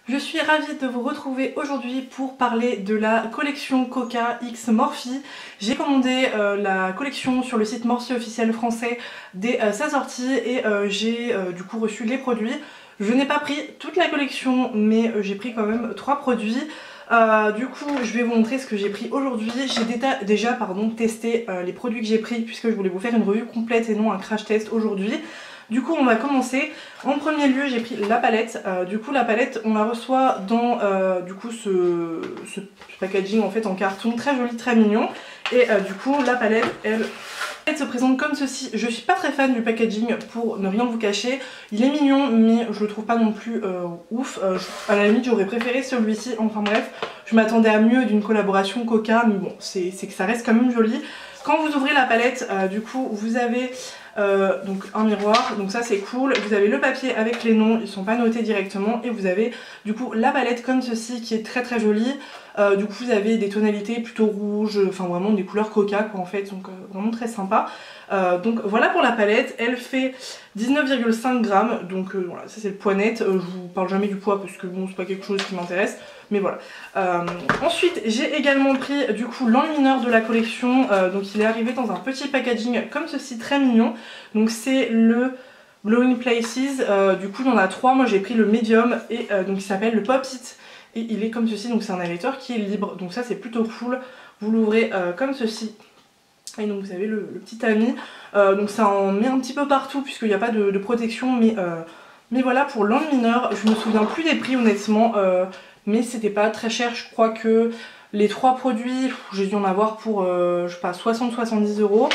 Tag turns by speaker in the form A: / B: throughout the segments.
A: Je suis ravie de vous retrouver aujourd'hui pour parler de la collection Coca X Morphe. J'ai commandé la collection sur le site Morphe officiel français dès sa sortie et j'ai du coup reçu les produits. Je n'ai pas pris toute la collection mais j'ai pris quand même 3 produits. Du coup je vais vous montrer ce que j'ai pris aujourd'hui. J'ai déjà testé les produits que j'ai pris puisque je voulais vous faire une revue complète et non un crash test aujourd'hui. Du coup on va commencer. En premier lieu j'ai pris la palette. Du coup la palette on la reçoit dans ce packaging en fait en carton très joli, très mignon. Et du coup la palette elle se présente comme ceci. Je suis pas très fan du packaging pour ne rien vous cacher. Il est mignon mais je le trouve pas non plus ouf. À la limite j'aurais préféré celui-ci. Enfin bref, je m'attendais à mieux d'une collaboration Coca, mais bon c'est que ça reste quand même joli. Quand vous ouvrez la palette, du coup vous avez donc un miroir, donc ça c'est cool. Vous avez le papier avec les noms, ils sont pas notés directement. Et vous avez du coup la palette comme ceci qui est très très jolie. Du coup vous avez des tonalités plutôt rouges, enfin vraiment des couleurs Coca quoi en fait, donc vraiment très sympa. Donc voilà pour la palette, elle fait 19,5 grammes, donc voilà, ça c'est le poids net. Je vous parle jamais du poids parce que bon c'est pas quelque chose qui m'intéresse, mais voilà. Ensuite j'ai également pris du coup l'enlumineur de la collection, donc il est arrivé dans un petit packaging comme ceci très mignon. Donc c'est le Glowing Places, du coup il y en a 3, moi j'ai pris le medium et donc il s'appelle le Pop It. Et il est comme ceci, donc c'est un émetteur qui est libre, donc ça c'est plutôt cool. Vous l'ouvrez comme ceci. Et donc vous avez le petit tamis, donc ça en met un petit peu partout puisqu'il n'y a pas de protection, mais voilà pour l'enlumineur. Je me souviens plus des prix honnêtement, mais c'était pas très cher. Je crois que les 3 produits, j'ai dû en avoir pour je sais pas 60-70 €.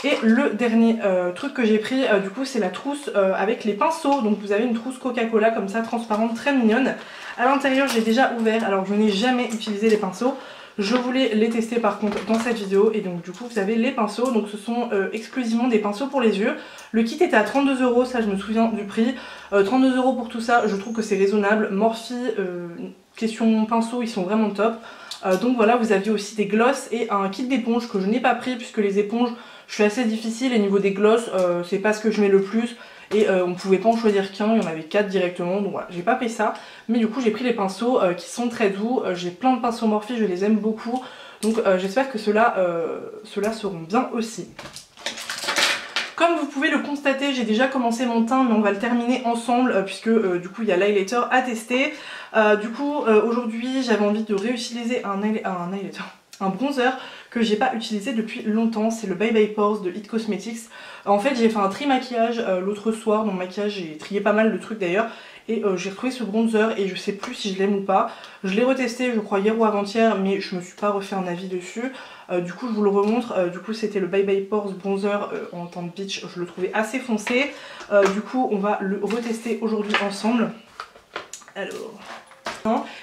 A: Et le dernier truc que j'ai pris du coup c'est la trousse avec les pinceaux. Donc vous avez une trousse Coca-Cola comme ça transparente très mignonne. À l'intérieur j'ai déjà ouvert, alors je n'ai jamais utilisé les pinceaux. Je voulais les tester par contre dans cette vidéo et donc du coup vous avez les pinceaux. Donc ce sont exclusivement des pinceaux pour les yeux. Le kit était à 32 €, ça je me souviens du prix. 32 € pour tout ça, je trouve que c'est raisonnable. Morphe, question pinceaux, ils sont vraiment top. Donc voilà, vous aviez aussi des glosses et un kit d'éponges que je n'ai pas pris puisque les éponges je suis assez difficile et niveau des glosses c'est pas ce que je mets le plus. Et on pouvait pas en choisir qu'un, il y en avait 4 directement, donc voilà, j'ai pas pris ça. Mais du coup j'ai pris les pinceaux qui sont très doux, j'ai plein de pinceaux Morphe, je les aime beaucoup. Donc j'espère que ceux-là seront bien aussi. Comme vous pouvez le constater, j'ai déjà commencé mon teint, mais on va le terminer ensemble puisque du coup il y a l'highlighter à tester. Aujourd'hui j'avais envie de réutiliser un bronzer que j'ai pas utilisé depuis longtemps, c'est le Bye Bye Pores de It Cosmetics. En fait j'ai fait un tri maquillage l'autre soir, dans le maquillage j'ai trié pas mal de trucs d'ailleurs. Et j'ai retrouvé ce bronzer et je sais plus si je l'aime ou pas. Je l'ai retesté je crois hier ou avant-hier mais je me suis pas refait un avis dessus. Du coup je vous le remontre, du coup c'était le Bye Bye Pores bronzer en teinte beach, je le trouvais assez foncé. Du coup on va le retester aujourd'hui ensemble. Alors...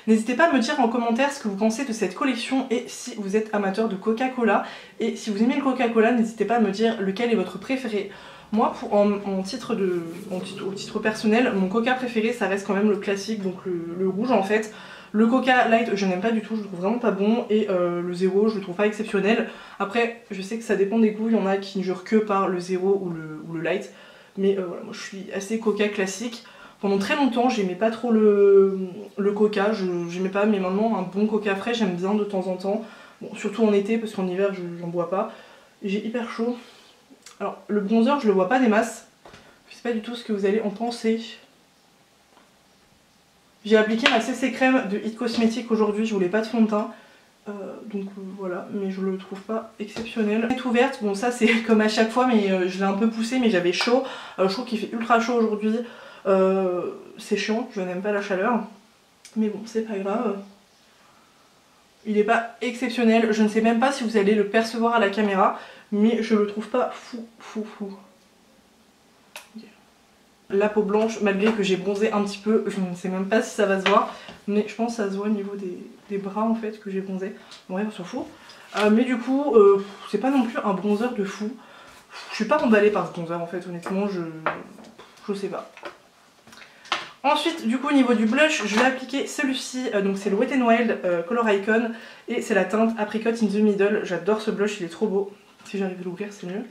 A: N'hésitez pas à me dire en commentaire ce que vous pensez de cette collection et si vous êtes amateur de Coca-Cola. Et si vous aimez le Coca-Cola, n'hésitez pas à me dire lequel est votre préféré. Moi, au titre personnel, mon Coca préféré, ça reste quand même le classique, donc le rouge en fait. Le Coca Light, je n'aime pas du tout, je le trouve vraiment pas bon. Et le zéro, je le trouve pas exceptionnel. Après, je sais que ça dépend des goûts, il y en a qui ne jurent que par le zéro ou le light. Mais voilà, moi je suis assez Coca classique. Pendant très longtemps j'aimais pas trop le coca, j'aimais pas, mais maintenant un bon coca frais j'aime bien de temps en temps. Bon, surtout en été parce qu'en hiver j'en bois pas. J'ai hyper chaud. Alors le bronzer je le vois pas des masses. Je sais pas du tout ce que vous allez en penser. J'ai appliqué ma CC crème de It Cosmetics aujourd'hui, je voulais pas de fond de teint. Voilà, mais je le trouve pas exceptionnel. Elle est ouverte, bon ça c'est comme à chaque fois mais je l'ai un peu poussé mais j'avais chaud. Je trouve qu'il fait ultra chaud aujourd'hui. C'est chiant, je n'aime pas la chaleur, mais bon c'est pas grave. Il est pas exceptionnel, je ne sais même pas si vous allez le percevoir à la caméra, mais je le trouve pas fou. La peau blanche, malgré que j'ai bronzé un petit peu, je ne sais même pas si ça va se voir, mais je pense que ça se voit au niveau des bras en fait que j'ai bronzé. Bon ouais on s'en fout. Mais du coup c'est pas non plus un bronzer de fou. Je suis pas emballée par ce bronzer en fait, honnêtement je sais pas. Ensuite du coup au niveau du blush je vais appliquer celui-ci, donc c'est le Wet n Wild Color Icon et c'est la teinte Apricot in the Middle. J'adore ce blush, il est trop beau, si j'arrive à l'ouvrir c'est mieux.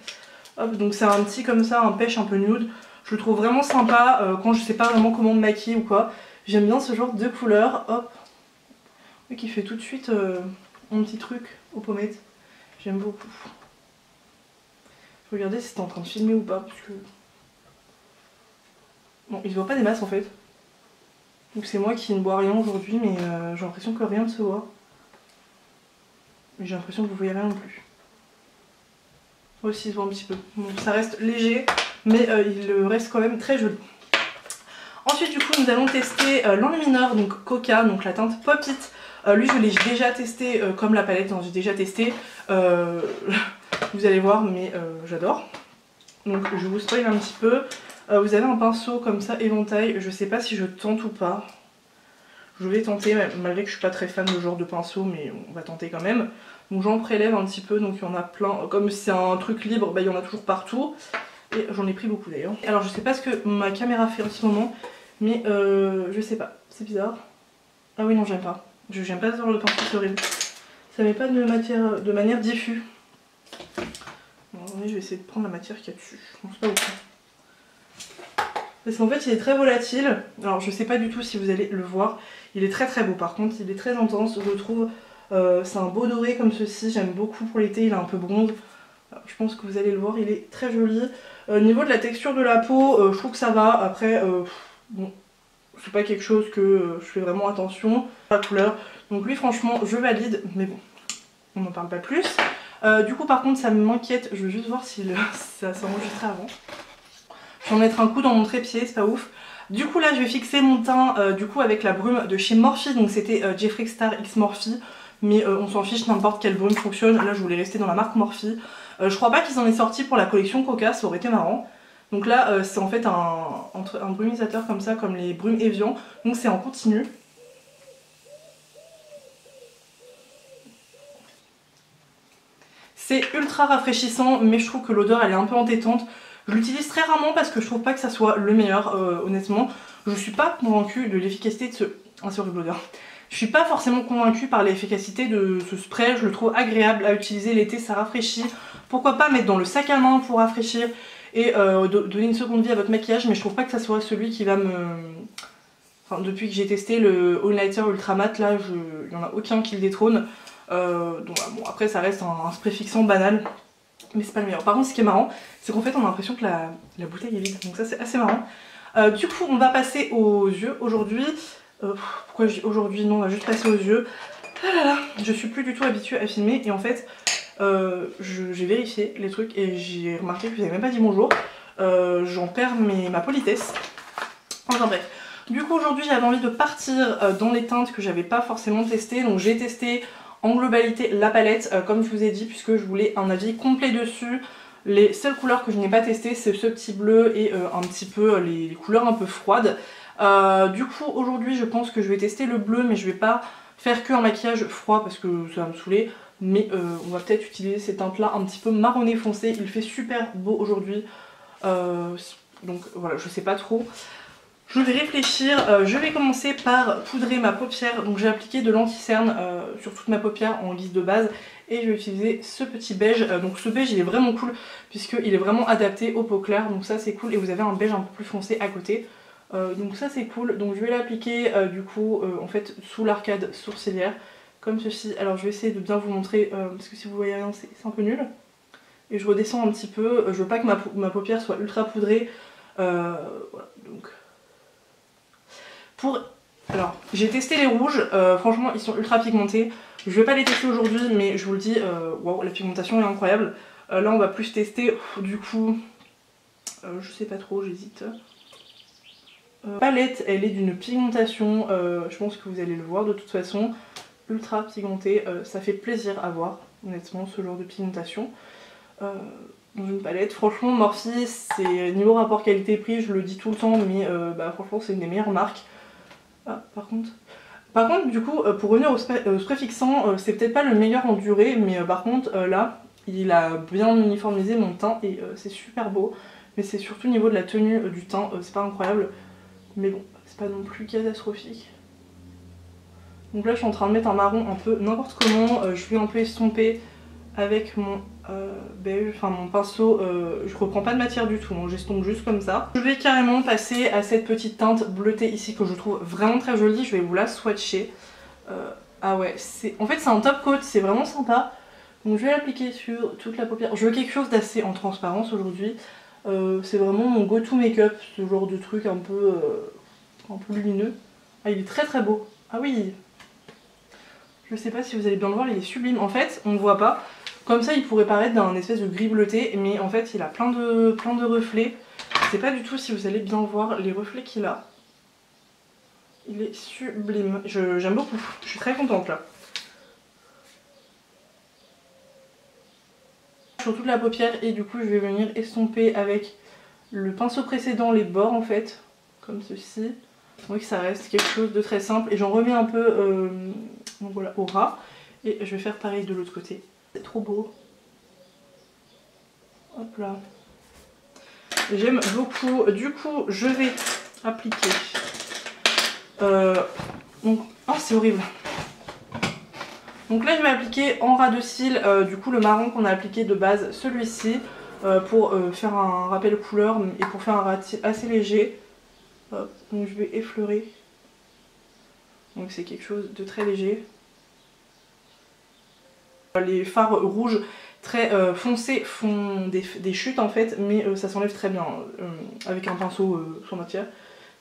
A: Hop, donc c'est un petit comme ça, un pêche un peu nude, je le trouve vraiment sympa quand je sais pas vraiment comment me maquiller ou quoi. J'aime bien ce genre de couleur, hop, et qui fait tout de suite un petit truc aux pommettes. J'aime beaucoup. Je vais regarder si c'était en train de filmer ou pas, parce que... Bon, il se voit pas des masses en fait. Donc c'est moi qui ne bois rien aujourd'hui, mais j'ai l'impression que rien ne se voit. Mais j'ai l'impression que vous voyez rien non plus. Aussi, il se voit un petit peu. Bon, ça reste léger, mais il reste quand même très joli. Ensuite, du coup, nous allons tester l'enlumineur, donc Coca, donc la teinte Pop It. Lui, je l'ai déjà testé comme la palette, hein, j'ai déjà testé. Vous allez voir, mais j'adore. Donc, je vous spoil un petit peu. Vous avez un pinceau comme ça, éventail. Je sais pas si je tente ou pas. Je vais tenter, malgré que je suis pas très fan de ce genre de pinceau, mais on va tenter quand même. Donc j'en prélève un petit peu, donc il y en a plein. Comme c'est un truc libre, bah, il y en a toujours partout. Et j'en ai pris beaucoup d'ailleurs. Alors je sais pas ce que ma caméra fait en ce moment, mais je sais pas, c'est bizarre. Ah oui non, j'aime pas. J'aime pas ce genre de pinceau, c'est horrible. Ça met pas de manière diffuse. Bon, attendez, je vais essayer de prendre la matière qu'il y a dessus. Je pense pas beaucoup. Parce qu'en fait il est très volatile. Alors je sais pas du tout si vous allez le voir. Il est très très beau par contre, il est très intense je trouve. C'est un beau doré comme ceci, j'aime beaucoup pour l'été, il est un peu bronze. Je pense que vous allez le voir, il est très joli. Au niveau de la texture de la peau, je trouve que ça va. Après, bon, c'est pas quelque chose que je fais vraiment attention à la couleur. Donc lui franchement je valide, mais bon, on n'en parle pas plus. Du coup par contre ça m'inquiète, je veux juste voir si ça s'enregistrait avant. Je vais en mettre un coup dans mon trépied, c'est pas ouf. Du coup là je vais fixer mon teint du coup avec la brume de chez Morphe, donc c'était Jeffree Star X Morphe, mais on s'en fiche, n'importe quelle brume fonctionne. Là je voulais rester dans la marque Morphe. Je crois pas qu'ils en aient sorti pour la collection Coca, ça aurait été marrant. Donc là c'est en fait un brumisateur comme ça, comme les brumes Evian, donc c'est en continu. C'est ultra rafraîchissant, mais je trouve que l'odeur elle est un peu entêtante. Je l'utilise très rarement parce que je trouve pas que ça soit le meilleur, honnêtement. Je suis pas convaincue de l'efficacité de ce... Ah c'est horrible l'odeur. Je suis pas forcément convaincue par l'efficacité de ce spray, je le trouve agréable à utiliser l'été, ça rafraîchit. Pourquoi pas mettre dans le sac à main pour rafraîchir et donner une seconde vie à votre maquillage, mais je trouve pas que ça soit celui qui va me... Enfin depuis que j'ai testé le All Nighter Ultra Matte, là il y en a aucun qui le détrône. Donc bon après ça reste un spray fixant banal. Mais c'est pas le meilleur. Par contre ce qui est marrant, c'est qu'en fait on a l'impression que la bouteille est vide. Donc ça c'est assez marrant. Du coup on va passer aux yeux aujourd'hui. Pourquoi je dis aujourd'hui? Non, on va juste passer aux yeux. Ah là là, je suis plus du tout habituée à filmer. Et en fait j'ai vérifié les trucs et j'ai remarqué que vous avez même pas dit bonjour. J'en perds ma politesse. Enfin bref. Du coup aujourd'hui j'avais envie de partir dans les teintes que j'avais pas forcément testées. Donc j'ai testé en globalité la palette comme je vous ai dit, puisque je voulais un avis complet dessus. Les seules couleurs que je n'ai pas testées c'est ce petit bleu et un petit peu les couleurs un peu froides. Du coup aujourd'hui je pense que je vais tester le bleu, mais je vais pas faire que un maquillage froid parce que ça va me saouler. Mais on va peut-être utiliser ces teintes là un petit peu marronné foncé. Il fait super beau aujourd'hui, donc voilà, je sais pas trop. Je vais réfléchir, je vais commencer par poudrer ma paupière. Donc j'ai appliqué de l'anti-cerne sur toute ma paupière en guise de base. Et je vais utiliser ce petit beige. Donc ce beige il est vraiment cool puisqu'il est vraiment adapté aux peaux claires. Donc ça c'est cool. Et vous avez un beige un peu plus foncé à côté. Donc ça c'est cool. Donc je vais l'appliquer du coup en fait sous l'arcade sourcilière. Comme ceci. Alors je vais essayer de bien vous montrer parce que si vous voyez rien c'est un peu nul. Et je redescends un petit peu. Je veux pas que ma paupière soit ultra poudrée. Voilà donc... Alors, j'ai testé les rouges, franchement ils sont ultra pigmentés. Je vais pas les tester aujourd'hui, mais je vous le dis, waouh, la pigmentation est incroyable. Là on va plus tester, du coup, je sais pas trop, j'hésite. Palette, elle est d'une pigmentation, je pense que vous allez le voir de toute façon, ultra pigmentée. Ça fait plaisir à voir, honnêtement, ce genre de pigmentation. Dans une palette, franchement Morphe, c'est niveau rapport qualité-prix, je le dis tout le temps, mais bah, franchement c'est une des meilleures marques. Ah, par contre du coup pour revenir au spray fixant, c'est peut-être pas le meilleur en durée, mais par contre là il a bien uniformisé mon teint et c'est super beau. Mais c'est surtout au niveau de la tenue du teint, c'est pas incroyable, mais bon c'est pas non plus catastrophique. Donc là je suis en train de mettre un marron un peu n'importe comment, je vais un peu estomper avec mon beige, enfin mon pinceau, je reprends pas de matière du tout, hein, j'estompe juste comme ça. Je vais carrément passer à cette petite teinte bleutée ici que je trouve vraiment très jolie, je vais vous la swatcher. Ah ouais, en fait c'est un top coat, c'est vraiment sympa. Donc je vais l'appliquer sur toute la paupière. Je veux quelque chose d'assez en transparence aujourd'hui. C'est vraiment mon go-to make-up, ce genre de truc un peu lumineux. Ah, il est très très beau. Ah oui, je sais pas si vous allez bien le voir, il est sublime. En fait, on ne voit pas. Comme ça, il pourrait paraître d'un espèce de gris bleuté, mais en fait, il a plein de reflets. Je sais pas du tout si vous allez bien voir les reflets qu'il a. Il est sublime. J'aime beaucoup. Je suis très contente là. Sur toute la paupière et du coup, je vais venir estomper avec le pinceau précédent les bords en fait, comme ceci. Donc ça reste quelque chose de très simple et j'en remets un peu donc voilà, au ras. Et je vais faire pareil de l'autre côté. C'est trop beau. Hop là. J'aime beaucoup. Du coup, je vais appliquer. Donc, oh, c'est horrible. Donc là, je vais appliquer en ras de cils, du coup, le marron qu'on a appliqué de base, celui-ci, pour faire un rappel couleur et pour faire un ras de cils assez léger. Hop, donc je vais effleurer. Donc c'est quelque chose de très léger. Les fards rouges très foncés font des chutes en fait, mais ça s'enlève très bien avec un pinceau sans matière.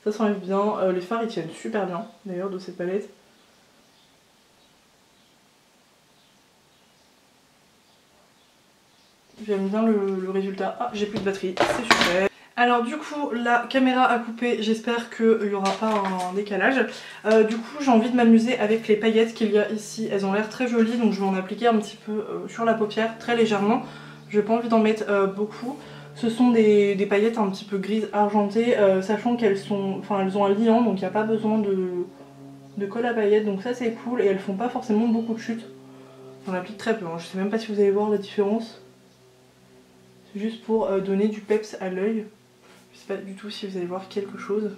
A: Ça s'enlève bien. Les fards ils tiennent super bien d'ailleurs de cette palette. J'aime bien le résultat. Ah, j'ai plus de batterie, c'est super. Alors du coup la caméra a coupé, j'espère qu'il n'y aura pas un décalage. Du coup j'ai envie de m'amuser avec les paillettes qu'il y a ici, elles ont l'air très jolies donc je vais en appliquer un petit peu sur la paupière très légèrement. Je n'ai pas envie d'en mettre beaucoup. Ce sont des paillettes un petit peu grises argentées, sachant qu'elles elles ont un liant donc il n'y a pas besoin de colle à paillettes, donc ça c'est cool et elles font pas forcément beaucoup de chutes. J'en applique très peu, hein. Je sais même pas si vous allez voir la différence. C'est juste pour donner du peps à l'œil. Je sais pas du tout si vous allez voir quelque chose.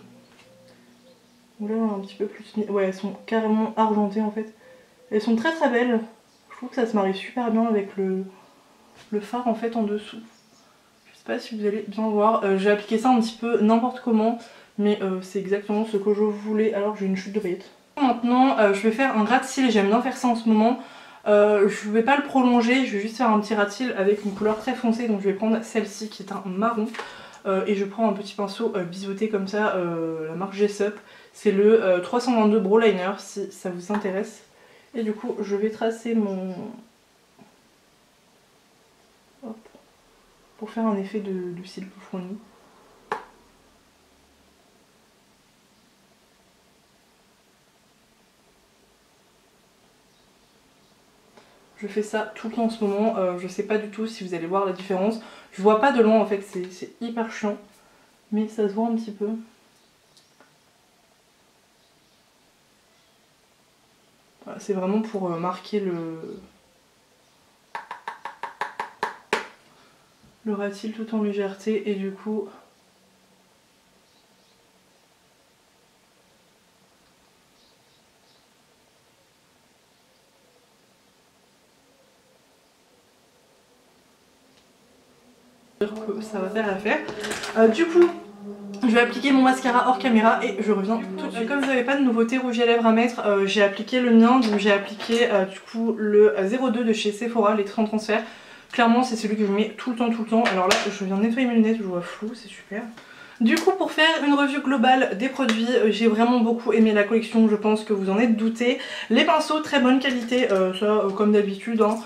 A: Là un petit peu plus... Ouais, elles sont carrément argentées en fait. Elles sont très très belles. Je trouve que ça se marie super bien avec le fard en fait en dessous. Je sais pas si vous allez bien voir. J'ai appliqué ça un petit peu n'importe comment. Mais c'est exactement ce que je voulais alors que j'ai une chute de paillettes. Maintenant je vais faire un ras de cils. J'aime bien faire ça en ce moment. Je vais pas le prolonger. Je vais juste faire un petit ras de cils avec une couleur très foncée. Donc je vais prendre celle-ci qui est un marron. Et je prends un petit pinceau biseauté comme ça, la marque Jessup. C'est le 322 Brow Liner si ça vous intéresse. Et du coup je vais tracer mon... Hop. Pour faire un effet de cils plus fourni. Je fais ça tout le temps en ce moment, je sais pas du tout si vous allez voir la différence. Je vois pas de loin en fait, c'est hyper chiant. Mais ça se voit un petit peu. Voilà, c'est vraiment pour marquer le ras de cils tout en légèreté et du coup... que ça va faire l'affaire. Du coup, je vais appliquer mon mascara hors caméra et je reviens tout de suite. Comme je n'avais pas de nouveauté rouge à lèvres à mettre, j'ai appliqué le mien, donc j'ai appliqué du coup le 02 de chez Sephora, les 30 transferts. Clairement c'est celui que je mets tout le temps. Alors là je viens de nettoyer mes lunettes, je vois flou, c'est super. Du coup pour faire une revue globale des produits, j'ai vraiment beaucoup aimé la collection, je pense que vous en êtes douté. Les pinceaux très bonne qualité, ça comme d'habitude hein.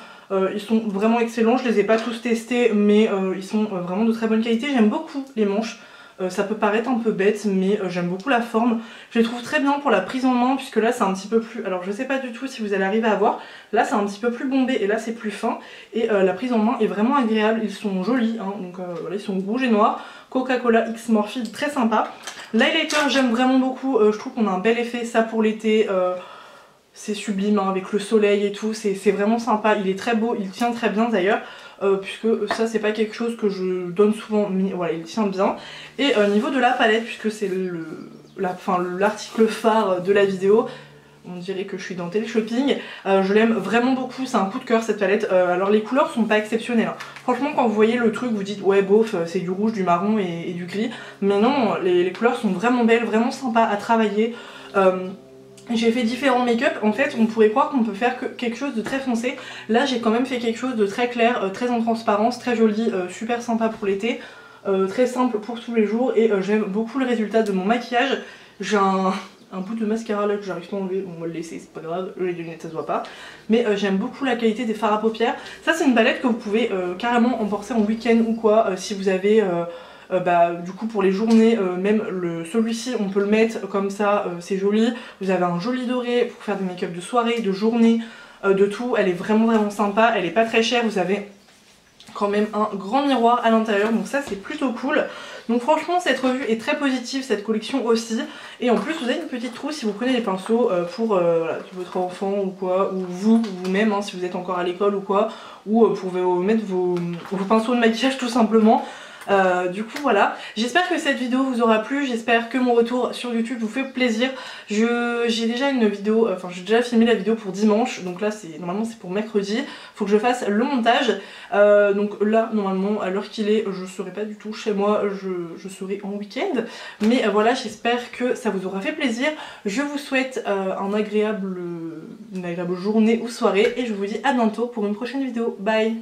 A: Ils sont vraiment excellents, je les ai pas tous testés mais ils sont vraiment de très bonne qualité. J'aime beaucoup les manches, ça peut paraître un peu bête mais j'aime beaucoup la forme. Je les trouve très bien pour la prise en main puisque là c'est un petit peu plus... Alors je sais pas du tout si vous allez arriver à voir, là c'est un petit peu plus bombé et là c'est plus fin. Et la prise en main est vraiment agréable, ils sont jolis hein. Donc voilà, ils sont rouges et noirs. Coca-Cola X Morphe, très sympa. L'highlighter j'aime vraiment beaucoup, je trouve qu'on a un bel effet, ça pour l'été. C'est sublime hein, avec le soleil et tout, c'est vraiment sympa, il est très beau, il tient très bien d'ailleurs, puisque ça c'est pas quelque chose que je donne souvent, mais voilà il tient bien. Et niveau de la palette, puisque c'est l'article phare de la vidéo, on dirait que je suis dans Téléshopping. Je l'aime vraiment beaucoup, c'est un coup de cœur cette palette. Alors les couleurs sont pas exceptionnelles, hein. Franchement quand vous voyez le truc vous dites ouais bof, c'est du rouge, du marron et du gris. Mais non, les couleurs sont vraiment belles, vraiment sympas à travailler. J'ai fait différents make-up, en fait on pourrait croire qu'on peut faire quelque chose de très foncé. Là j'ai quand même fait quelque chose de très clair, très en transparence, très joli, super sympa pour l'été. Très simple pour tous les jours et j'aime beaucoup le résultat de mon maquillage. J'ai un bout de mascara là que j'arrive pas à enlever, on va le laisser, c'est pas grave, les lunettes ça se voit pas. Mais j'aime beaucoup la qualité des fards à paupières. Ça c'est une palette que vous pouvez carrément emporter en week-end ou quoi, si vous avez du coup pour les journées, même celui-ci on peut le mettre comme ça, c'est joli. Vous avez un joli doré pour faire des make-up de soirée, de journée, de tout. Elle est vraiment sympa, elle est pas très chère, vous avez quand même un grand miroir à l'intérieur, donc ça c'est plutôt cool. Donc franchement cette revue est très positive, cette collection aussi. Et en plus vous avez une petite trousse si vous prenez des pinceaux pour voilà, votre enfant ou quoi, ou vous-même hein, si vous êtes encore à l'école ou quoi, ou pour mettre vos pinceaux de maquillage tout simplement. Du coup voilà, j'espère que cette vidéo vous aura plu, j'espère que mon retour sur YouTube vous fait plaisir. J'ai déjà une vidéo, enfin j'ai déjà filmé la vidéo pour dimanche, donc là normalement c'est pour mercredi, faut que je fasse le montage. Donc là normalement à l'heure qu'il est je serai pas du tout chez moi, je serai en week-end. Mais voilà, j'espère que ça vous aura fait plaisir. Je vous souhaite une agréable journée ou soirée et je vous dis à bientôt pour une prochaine vidéo. Bye.